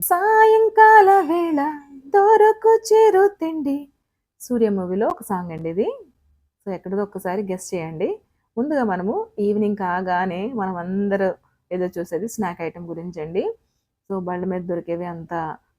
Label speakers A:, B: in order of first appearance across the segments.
A: సాయంకాల వేళ దొరకు చిరు తిండి. 'సూర్య' మూవీలో ఒక సాంగ్ అండి ఇది. సో, ఎక్కడిదో ఒక్కసారి గెస్ చేయండి. ముందుగా మనము ఈవినింగ్ కాగానే మనం అందరూ ఎదురు చూసేది స్నాక్ ఐటెమ్ గురించండి. సో, బళ్ళ మీద దొరికేవి అంత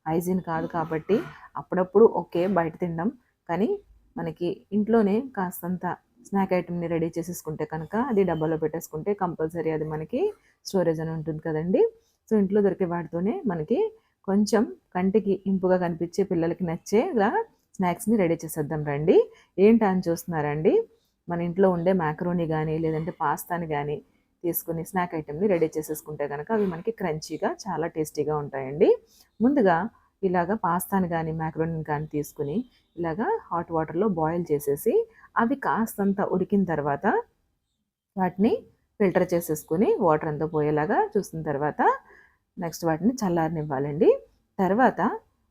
A: హైజీన్ కాదు కాబట్టి అప్పుడప్పుడు ఓకే బయట తినడం. కానీ మనకి ఇంట్లోనే కాస్తంత స్నాక్ ఐటెమ్‌ని రెడీ చేసేసుకుంటే కనుక అది డబ్బాలో పెట్టేసుకుంటే కంపల్సరీ అది మనకి స్టోరేజ్ అని ఉంటుంది కదండీ! సో, ఇంట్లో దొరికే వాటితోనే మనకి కొంచెం కంటికి ఇంపుగా కనిపించే పిల్లలకి నచ్చేలా స్నాక్స్‌ని రెడీ చేసేద్దాం రండి. ఏంటా అని చూస్తున్నారండి? మన ఇంట్లో ఉండే మాకరోని గానీ, లేదంటే పాస్తాని గానీ తీసుకొని స్నాక్ ఐటెమ్‌ని రెడీ చేసేసుకుంటే గనక అవి మనకి క్రంచీగా చాలా టేస్టీగా ఉంటాయండి. ముందుగా ఇలాగ పాస్తాని గానీ, మాకరోనిని కానీ తీసుకొని ఇలాగా హాట్ వాటర్‌లో బాయిల్ చేసేసి అవి కాస్తంత ఉడికిన తర్వాత వాటిని ఫిల్టర్ చేసేసుకొని వాటర్ అంతా పోయేలాగా చూసిన తర్వాత నెక్స్ట్ వాటిని చల్లారనివ్వాలండి. తర్వాత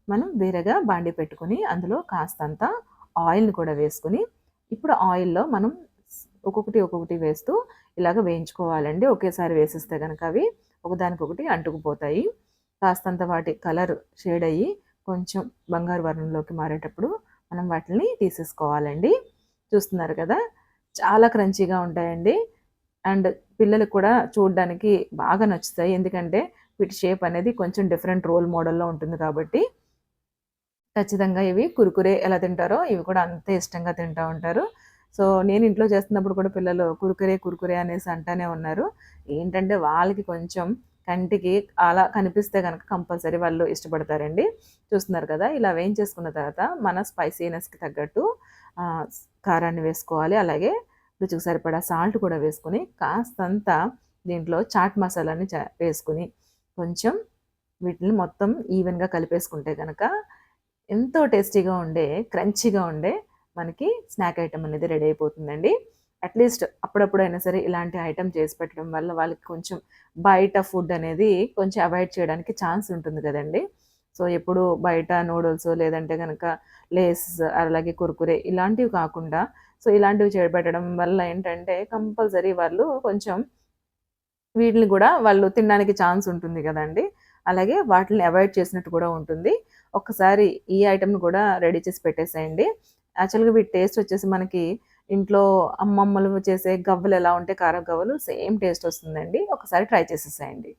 A: మనం వేరేగా బాండీ పెట్టుకొని అందులో కాస్తంత ఆయిల్‌ని కూడా వేసుకొని ఇప్పుడు ఆయిల్‌లో మనం ఒక్కొక్కటి వేస్తూ ఇలాగ వేయించుకోవాలండి. ఒకేసారి వేసేస్తే గనక అవి ఒకదానికొకటి అంటుకుపోతాయి. కాస్తంత వాటి కలర్ షేడ్ అయ్యి కొంచెం బంగారు వర్ణంలోకి మారేటప్పుడు మనం వాటిని తీసేసుకోవాలండి. చూస్తున్నారు కదా! చాలా క్రంచీగా ఉంటాయండి. అండ్ పిల్లలకు కూడా చూడడానికి బాగా నచ్చుతాయి. ఎందుకంటే వీటి షేప్ అనేది కొంచెం డిఫరెంట్ రోల్ మోడల్‌లో ఉంటుంది కాబట్టి ఖచ్చితంగా ఇవి కురుకురే ఎలా తింటారో ఇవి కూడా అంతే ఇష్టంగా తింటా ఉంటారు. సో, నేను ఇంట్లో చేస్తున్నప్పుడు కూడా పిల్లలు కురుకురే అనేసి అంటానే ఉన్నారు. ఏంటంటే వాళ్ళకి కొంచెం కంటికి అలా కనిపిస్తే గనక కంపల్సరీ వాళ్ళు ఇష్టపడతారండి. చూస్తున్నారు కదా! ఇలా వేయించేసుకున్న తర్వాత మన స్పైసీనెస్‌కి తగ్గట్టు ఆహ్, కారాన్ని వేసుకోవాలి. అలాగే రుచికి సరిపడా సాల్ట్ కూడా వేసుకొని కాస్తంత దీంట్లో చాట్ మసాలాని వేసుకొని కొంచెం వీటిని మొత్తం ఈవెన్‌గా కలిపేసుకుంటే గనక ఎంతో టేస్టీగా ఉండే, క్రంచీగా ఉండే మనకి స్నాక్ ఐటెమ్ అనేది రెడీ అయిపోతుందండి. అట్‌లీస్ట్ అప్పుడప్పుడైనా సరే ఇలాంటి ఐటెమ్ చేసి పెట్టడం వల్ల వాళ్ళకి కొంచెం బయట ఫుడ్ అనేది కొంచెం అవాయిడ్ చేయడానికి ఛాన్స్ ఉంటుంది గదండీ! సో, ఎప్పుడు బయట నూడిల్స్ లేదంటే గనక లేస్ అలాగే కుర్కురే ఇలాంటివి కాకుండా సో, ఇలాంటివి చేపెట్టడం వల్ల ఏంటంటే కంపల్సరీ వాళ్ళు కొంచెం వీటిని గూడా వాళ్ళు తినడానికి ఛాన్స్ ఉంటుంది గదండీ! అలాగే వాటిలిని అవాయిడ్ చేసినట్టు కూడా ఉంటుంది. ఒక్కసారి ఈ ఐటెమ్‌ని కూడా రెడీ చేసి పెట్టేసేయండి. యాక్చువల్‌గా వీటి టేస్ట్ వచ్చేసి మనకి ఇంట్లో అమ్మమ్మలు చేసే గవ్వలు ఎలా ఉంటాయి కారం గవ్వలు సేమ్ టేస్ట్ వస్తుందండి. ఒకసారి ట్రై చేసేసేయండి.